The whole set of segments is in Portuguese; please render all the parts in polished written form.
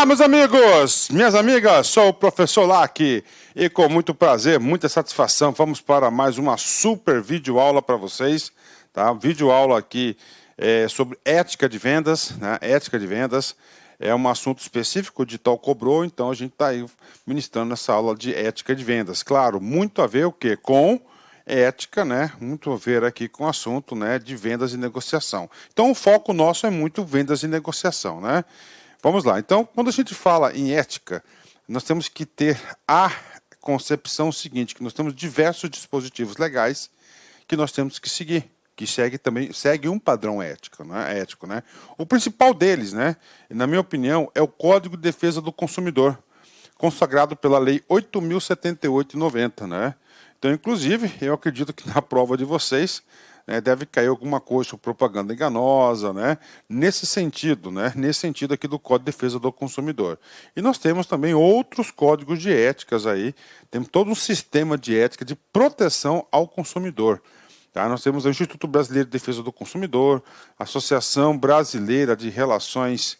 Olá, meus amigos, minhas amigas, sou o professor Lac e com muito prazer, muita satisfação, vamos para mais uma super videoaula para vocês, tá? Videoaula aqui sobre ética de vendas, né? Ética de vendas é um assunto específico, o edital cobrou, então a gente está aí ministrando essa aula de ética de vendas. Claro, muito a ver o quê? Com ética, né? Muito a ver aqui com o assunto, né, de vendas e negociação. Então o foco nosso é muito vendas e negociação, né? Vamos lá. Então, quando a gente fala em ética, nós temos que ter a concepção seguinte, que nós temos diversos dispositivos legais que nós temos que seguir, que segue um padrão ético, né? O principal deles, né, na minha opinião, é o Código de Defesa do Consumidor, consagrado pela Lei 8.078/90, né? Então, inclusive, eu acredito que na prova de vocês deve cair alguma coisa sobre propaganda enganosa, né? Nesse sentido aqui do Código de Defesa do Consumidor. E nós temos também outros códigos de éticas aí, temos todo um sistema de ética de proteção ao consumidor. Tá? Nós temos o Instituto Brasileiro de Defesa do Consumidor, a Associação Brasileira de Relações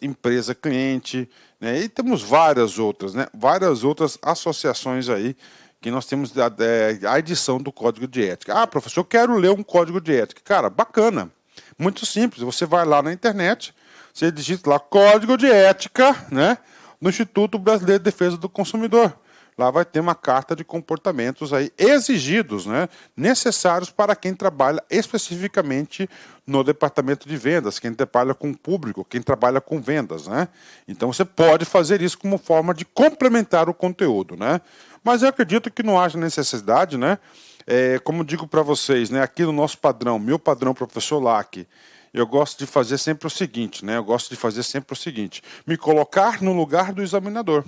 empresa-cliente, né? E temos várias outras, né? Várias outras associações aí que nós temos a edição do Código de Ética. Ah, professor, eu quero ler um Código de Ética. Cara, bacana. Muito simples. Você vai lá na internet, você digita lá Código de Ética, né, no Instituto Brasileiro de Defesa do Consumidor. Lá vai ter uma carta de comportamentos aí exigidos, né, necessários para quem trabalha especificamente no departamento de vendas, quem trabalha com o público, quem trabalha com vendas, né? Então você pode fazer isso como forma de complementar o conteúdo, né? Mas eu acredito que não haja necessidade, né? Como digo para vocês, né, aqui no nosso padrão, meu padrão professor Lac, eu gosto de fazer sempre o seguinte, né? Me colocar no lugar do examinador.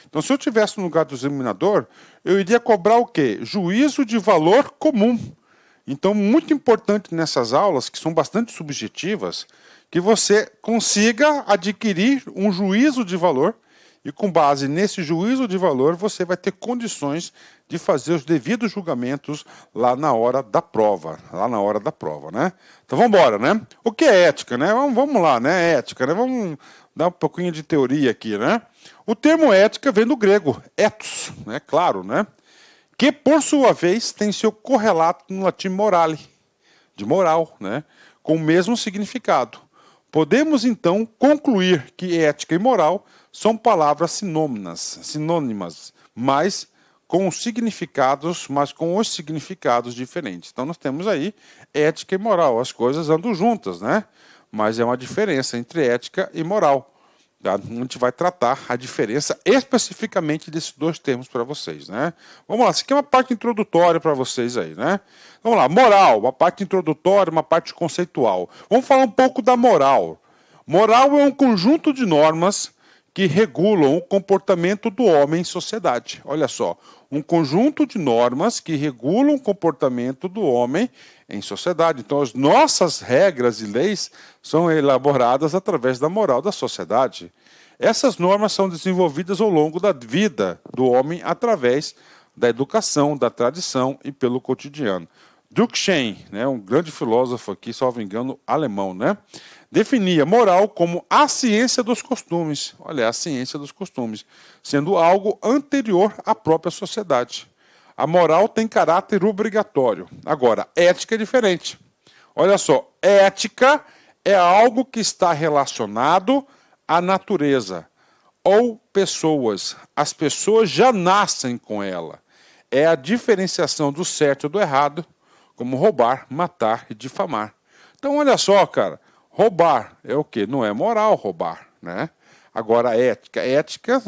Então, se eu estivesse no lugar do examinador, eu iria cobrar o quê? Juízo de valor comum. Então, muito importante nessas aulas, que são bastante subjetivas, que você consiga adquirir um juízo de valor e, com base nesse juízo de valor, você vai ter condições de fazer os devidos julgamentos lá na hora da prova, né? Então, vamos embora, né? O que é ética, né? Vamos lá, né? Ética, né? Vamos dar um pouquinho de teoria aqui, né? O termo ética vem do grego, ethos, né? Claro, né? Que, por sua vez, tem seu correlato no latim morale, de moral, né? Com o mesmo significado. Podemos, então, concluir que ética e moral são palavras sinônimas, mas com os significados diferentes. Então, nós temos aí ética e moral. As coisas andam juntas, né? Mas é uma diferença entre ética e moral. Tá? A gente vai tratar a diferença especificamente desses dois termos para vocês, né? Vamos lá, isso aqui é uma parte introdutória para vocês aí, né? Vamos lá, moral, uma parte introdutória, uma parte conceitual. Vamos falar um pouco da moral. Moral é um conjunto de normas que regulam o comportamento do homem em sociedade. Olha só, um conjunto de normas que regulam o comportamento do homem em sociedade. Então, as nossas regras e leis são elaboradas através da moral da sociedade. Essas normas são desenvolvidas ao longo da vida do homem através da educação, da tradição e pelo cotidiano. Durkheim, né, um grande filósofo aqui, salvo engano, alemão, né, definia moral como a ciência dos costumes. Olha, a ciência dos costumes, sendo algo anterior à própria sociedade. A moral tem caráter obrigatório. Agora, ética é diferente. Olha só, ética é algo que está relacionado à natureza ou pessoas. As pessoas já nascem com ela. É a diferenciação do certo e do errado, como roubar, matar e difamar. Então, olha só, cara, roubar é o quê? Não é moral roubar, né? Agora, ética,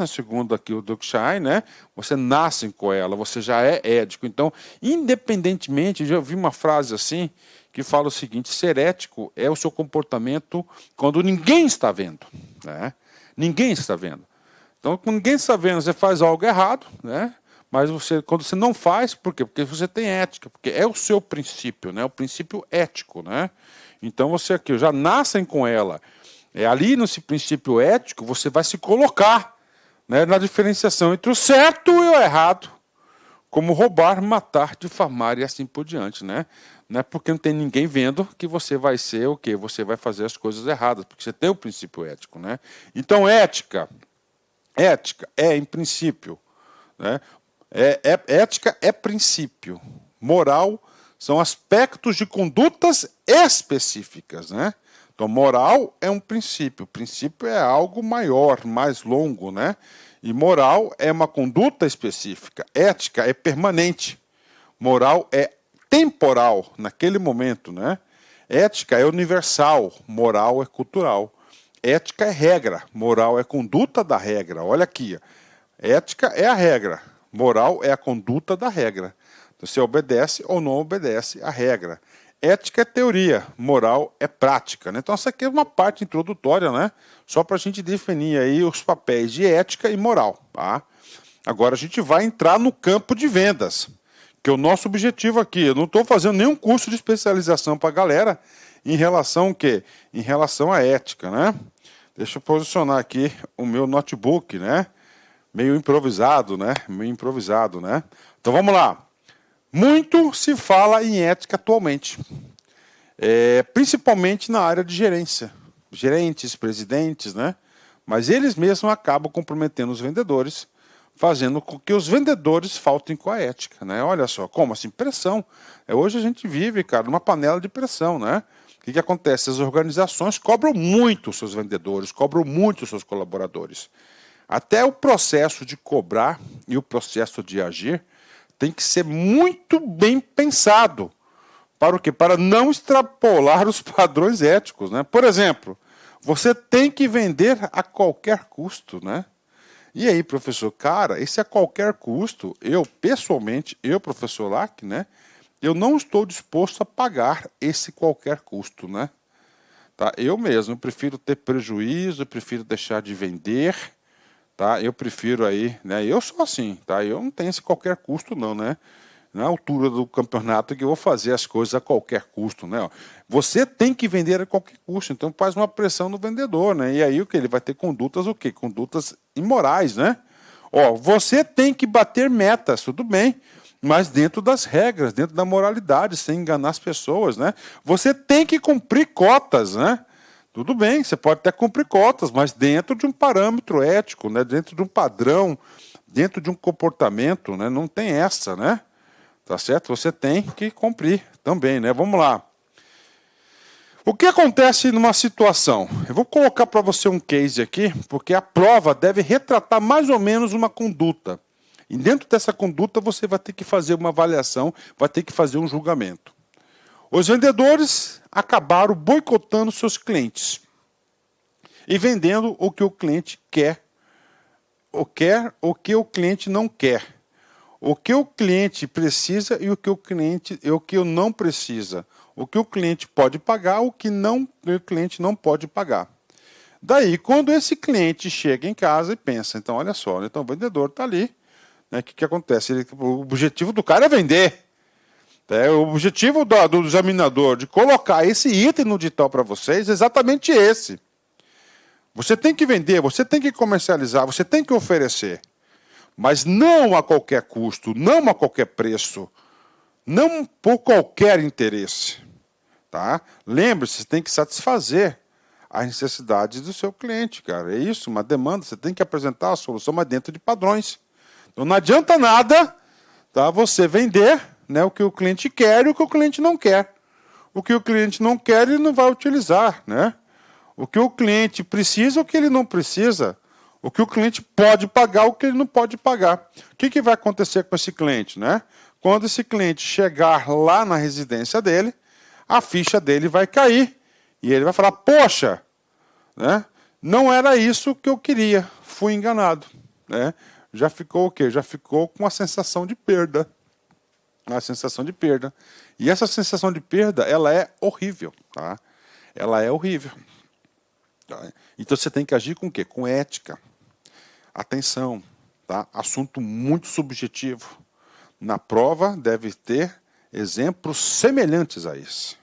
segundo aqui o Durkheim, né? Você nasce com ela, você já é ético. Então, independentemente, já vi uma frase assim, que fala o seguinte: ser ético é o seu comportamento quando ninguém está vendo, né? Ninguém está vendo. Então, quando ninguém está vendo, você faz algo errado, né? Mas quando você não faz, por quê? Porque você tem ética, porque é o seu princípio, né? O princípio ético, né? Então, você aqui já nascem com ela. Ali nesse princípio ético, você vai se colocar, né, na diferenciação entre o certo e o errado, como roubar, matar, difamar e assim por diante, né? Não é porque não tem ninguém vendo que você vai ser o quê? Você vai fazer as coisas erradas, porque você tem o princípio ético, né? Então, ética é em princípio, né? Ética é princípio. Moral são aspectos de condutas específicas, né? Então, moral é um princípio. Princípio é algo maior, mais longo, né? E moral é uma conduta específica. Ética é permanente. Moral é temporal, naquele momento, né? Ética é universal, moral é cultural. Ética é regra, moral é conduta da regra. Olha aqui, ética é a regra, moral é a conduta da regra. Você obedece ou não obedece à regra. Ética é teoria, moral é prática, né? Então essa aqui é uma parte introdutória, né? Só para a gente definir aí os papéis de ética e moral, tá? Agora a gente vai entrar no campo de vendas, que é o nosso objetivo aqui. Eu não estou fazendo nenhum curso de especialização para a galera em relação ao quê? Em relação à ética, né? Deixa eu posicionar aqui o meu notebook, né? Meio improvisado, né? Meio improvisado, né? Então vamos lá. Muito se fala em ética atualmente, principalmente na área de gerência. Gerentes, presidentes, né? Mas eles mesmos acabam comprometendo os vendedores, fazendo com que os vendedores faltem com a ética, né? Olha só, como assim? Pressão. Hoje a gente vive, cara, numa panela de pressão, né? O que acontece? As organizações cobram muito os seus vendedores, cobram muito os seus colaboradores. Até o processo de cobrar e o processo de agir tem que ser muito bem pensado. Para o quê? Para não extrapolar os padrões éticos, né? Por exemplo, você tem que vender a qualquer custo, né? E aí, professor, cara, esse a qualquer custo, pessoalmente, professor Lack, né? Eu não estou disposto a pagar esse qualquer custo, né? Tá? Eu mesmo, eu prefiro ter prejuízo, eu prefiro deixar de vender, tá? Eu prefiro aí, né? Eu sou assim, tá? Eu não tenho esse qualquer custo não, né? Na altura do campeonato que eu vou fazer as coisas a qualquer custo, né? Você tem que vender a qualquer custo, então faz uma pressão no vendedor, né? E aí o que ele vai ter condutas o quê? Condutas imorais, né? Ó, você tem que bater metas, tudo bem, mas dentro das regras, dentro da moralidade, sem enganar as pessoas, né? Você tem que cumprir cotas, né? Tudo bem, você pode até cumprir cotas, mas dentro de um parâmetro ético, né? Dentro de um padrão, dentro de um comportamento, né? Não tem essa, né? Tá certo? Você tem que cumprir também, né? Vamos lá. O que acontece numa situação? Eu vou colocar para você um case aqui, porque a prova deve retratar mais ou menos uma conduta. E dentro dessa conduta você vai ter que fazer uma avaliação, vai ter que fazer um julgamento. Os vendedores acabaram boicotando seus clientes e vendendo o que o cliente quer, o que o cliente não quer. O que o cliente precisa e o que não precisa. O que o cliente pode pagar, o cliente não pode pagar. Daí, quando esse cliente chega em casa e pensa, então, olha só, então o vendedor está ali, né, o que acontece? O objetivo do cara é vender. O objetivo do examinador de colocar esse item no edital para vocês é exatamente esse. Você tem que vender, você tem que comercializar, você tem que oferecer. Mas não a qualquer custo, não a qualquer preço, não por qualquer interesse. Tá? Lembre-se, você tem que satisfazer as necessidades do seu cliente, cara. É isso, uma demanda, você tem que apresentar a solução, mas dentro de padrões. Então não adianta nada, tá, você vender, né, o que o cliente quer e o que o cliente não quer. O que o cliente não quer, ele não vai utilizar, né? O que o cliente precisa, o que ele não precisa. O que o cliente pode pagar, o que ele não pode pagar. O que vai acontecer com esse cliente, né? Quando esse cliente chegar lá na residência dele, a ficha dele vai cair e ele vai falar, poxa, né? Não era isso que eu queria, fui enganado, né? Já ficou o quê? Já ficou com a sensação de perda. A sensação de perda. E essa sensação de perda, ela é horrível, tá? Ela é horrível. Tá? Então você tem que agir com o quê? Com ética. Atenção, tá? Assunto muito subjetivo. Na prova deve ter exemplos semelhantes a esse.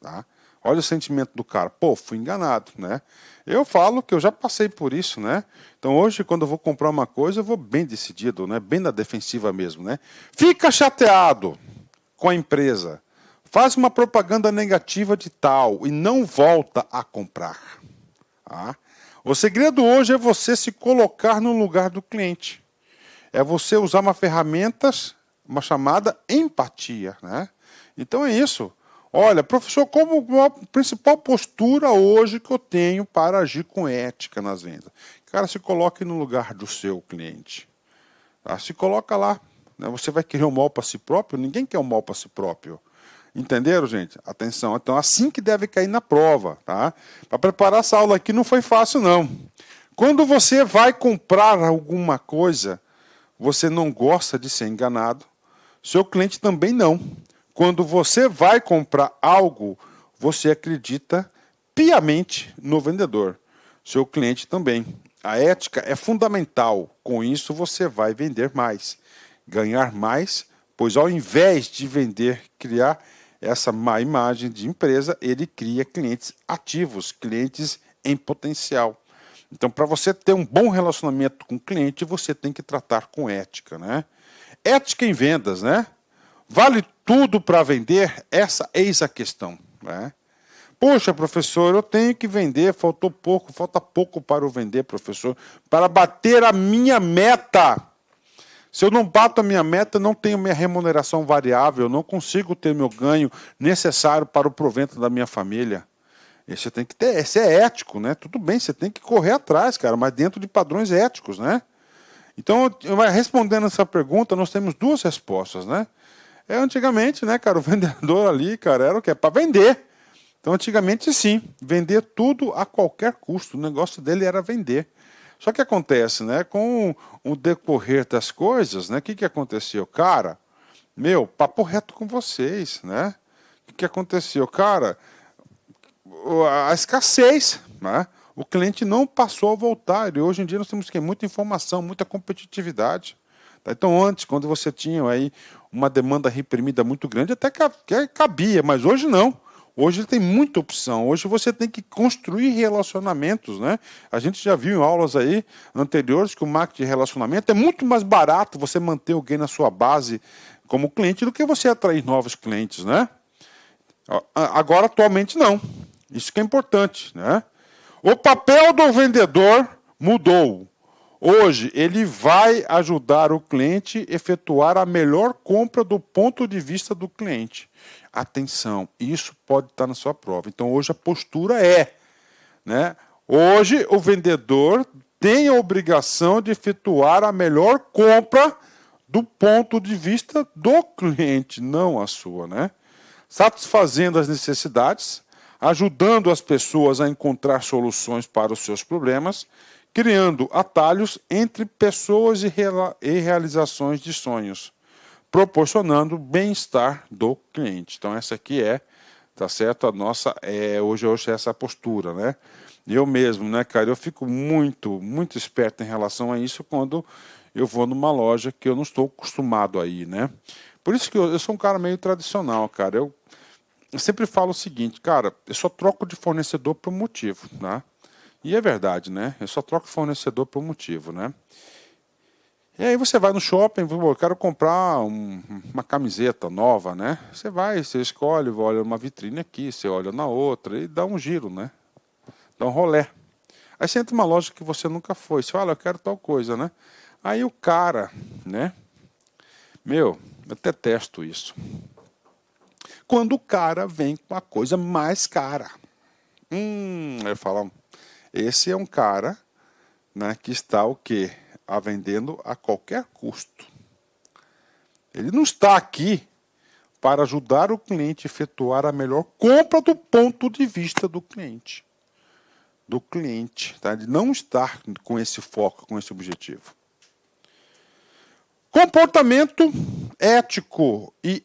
Tá? Olha o sentimento do cara. Pô, fui enganado, né? Eu falo que eu já passei por isso, né? Então hoje, quando eu vou comprar uma coisa, eu vou bem decidido, né? Bem na defensiva mesmo, né? Fica chateado com a empresa. Faz uma propaganda negativa de tal e não volta a comprar. Tá? O segredo hoje é você se colocar no lugar do cliente. É você usar uma chamada empatia, né? Então é isso. Olha, professor, como a principal postura hoje que eu tenho para agir com ética nas vendas? Cara, se coloque no lugar do seu cliente. Tá? Se coloca lá. Né? Você vai querer o mal para si próprio? Ninguém quer o mal para si próprio. Entenderam, gente? Atenção. Então, assim que deve cair na prova. Tá? Para preparar essa aula aqui não foi fácil, não. Quando você vai comprar alguma coisa, você não gosta de ser enganado. Seu cliente também não. Quando você vai comprar algo, você acredita piamente no vendedor. Seu cliente também. A ética é fundamental. Com isso, você vai vender mais, ganhar mais, pois ao invés de vender, criar essa má imagem de empresa, ele cria clientes ativos, clientes em potencial. Então, para você ter um bom relacionamento com o cliente, você tem que tratar com ética, né? Ética em vendas, né? Vale tudo para vender? Essa eis a questão, né? Poxa, professor, eu tenho que vender, falta pouco para eu vender, professor, para bater a minha meta. Se eu não bato a minha meta, não tenho minha remuneração variável, não consigo ter meu ganho necessário para o provento da minha família. Esse tem que ter, esse é ético, né? Tudo bem, você tem que correr atrás, cara, mas dentro de padrões éticos, né? Então, respondendo essa pergunta, nós temos duas respostas, né? Antigamente, né, cara, o vendedor ali, cara, era o quê? Para vender. Então, antigamente, sim, vender tudo a qualquer custo. O negócio dele era vender. Só que acontece, né, com o decorrer das coisas, né, o que aconteceu? Cara, meu, papo reto com vocês, né? O que aconteceu? Cara, a escassez, né? O cliente não passou a voltar. E hoje em dia nós temos muita informação, muita competitividade. Tá? Então, antes, quando você tinha aí uma demanda reprimida muito grande, até cabia, mas hoje não. Hoje tem muita opção. Hoje você tem que construir relacionamentos, né? A gente já viu em aulas aí anteriores que o marketing de relacionamento é muito mais barato você manter alguém na sua base como cliente do que você atrair novos clientes, né? Agora, atualmente, não. Isso que é importante, né? O papel do vendedor mudou. Hoje, ele vai ajudar o cliente a efetuar a melhor compra do ponto de vista do cliente. Atenção, isso pode estar na sua prova. Então, hoje a postura é, né? Hoje, o vendedor tem a obrigação de efetuar a melhor compra do ponto de vista do cliente, não a sua, né? Satisfazendo as necessidades, ajudando as pessoas a encontrar soluções para os seus problemas, criando atalhos entre pessoas e realizações de sonhos, proporcionando bem-estar do cliente. Então essa aqui tá certo, a nossa hoje é essa postura, né? Eu mesmo, né, cara, eu fico muito esperto em relação a isso quando eu vou numa loja que eu não estou acostumado aí, né? Por isso que eu sou um cara meio tradicional, cara. Eu sempre falo o seguinte, cara, eu só troco de fornecedor por um motivo, né? E é verdade, né? Eu só troco de fornecedor por um motivo, né? E aí você vai no shopping, eu quero comprar uma camiseta nova, né? Você vai, você escolhe, olha uma vitrine aqui, você olha na outra e dá um giro, né? Dá um rolé. Aí você entra numa loja que você nunca foi, você fala, eu quero tal coisa, né? Aí o cara, né? Meu, eu detesto isso. Quando o cara vem com a coisa mais cara. Eu falo, esse é um cara, né, que está o quê? Vendendo a qualquer custo. Ele não está aqui para ajudar o cliente a efetuar a melhor compra do ponto de vista do cliente. Do cliente, tá? De não estar com esse foco, com esse objetivo. Comportamento ético e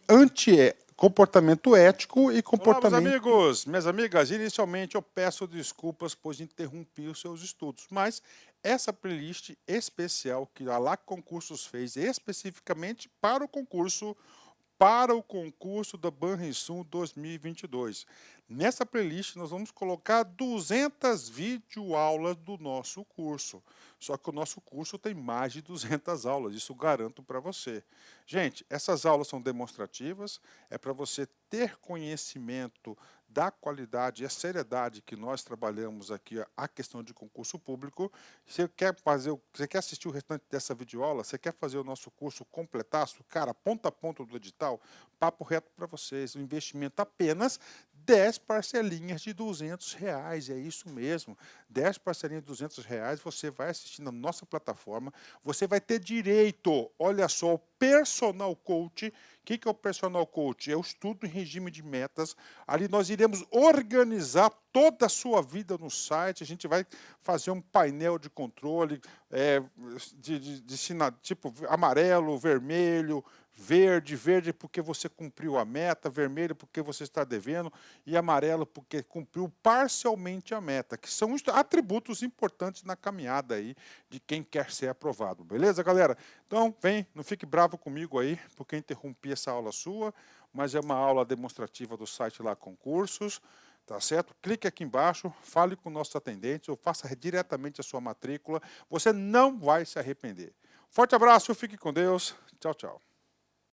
comportamento ético e comportamento... Olá, meus amigos, minhas amigas, inicialmente eu peço desculpas pois interrompi os seus estudos, mas essa playlist especial que a LAC Concursos fez especificamente para o concurso para o concurso da Banrisul 2022. Nessa playlist nós vamos colocar 200 videoaulas do nosso curso. Só que o nosso curso tem mais de 200 aulas, isso garanto para você. Gente, essas aulas são demonstrativas, é para você ter conhecimento da qualidade e a seriedade que nós trabalhamos aqui a questão de concurso público. Você quer assistir o restante dessa videoaula? Você quer fazer o nosso curso completaço? Cara, ponta a ponta do edital, papo reto para vocês, um investimento apenas 10 parcelinhas de R$ 200, é isso mesmo, 10 parcelinhas de R$ 200, você vai assistir na nossa plataforma, você vai ter direito, olha só, ao personal coach. O que é o personal coach? É o estudo em regime de metas, ali nós iremos organizar toda a sua vida no site, a gente vai fazer um painel de controle, tipo amarelo, vermelho, verde porque você cumpriu a meta, vermelho porque você está devendo e amarelo porque cumpriu parcialmente a meta, que são atributos importantes na caminhada aí de quem quer ser aprovado, beleza, galera? Então, vem, não fique bravo comigo aí, porque interrompi essa aula sua, mas é uma aula demonstrativa do site lá Concursos, tá certo? Clique aqui embaixo, fale com nossos atendentes ou faça diretamente a sua matrícula, você não vai se arrepender. Forte abraço, fique com Deus, tchau, tchau.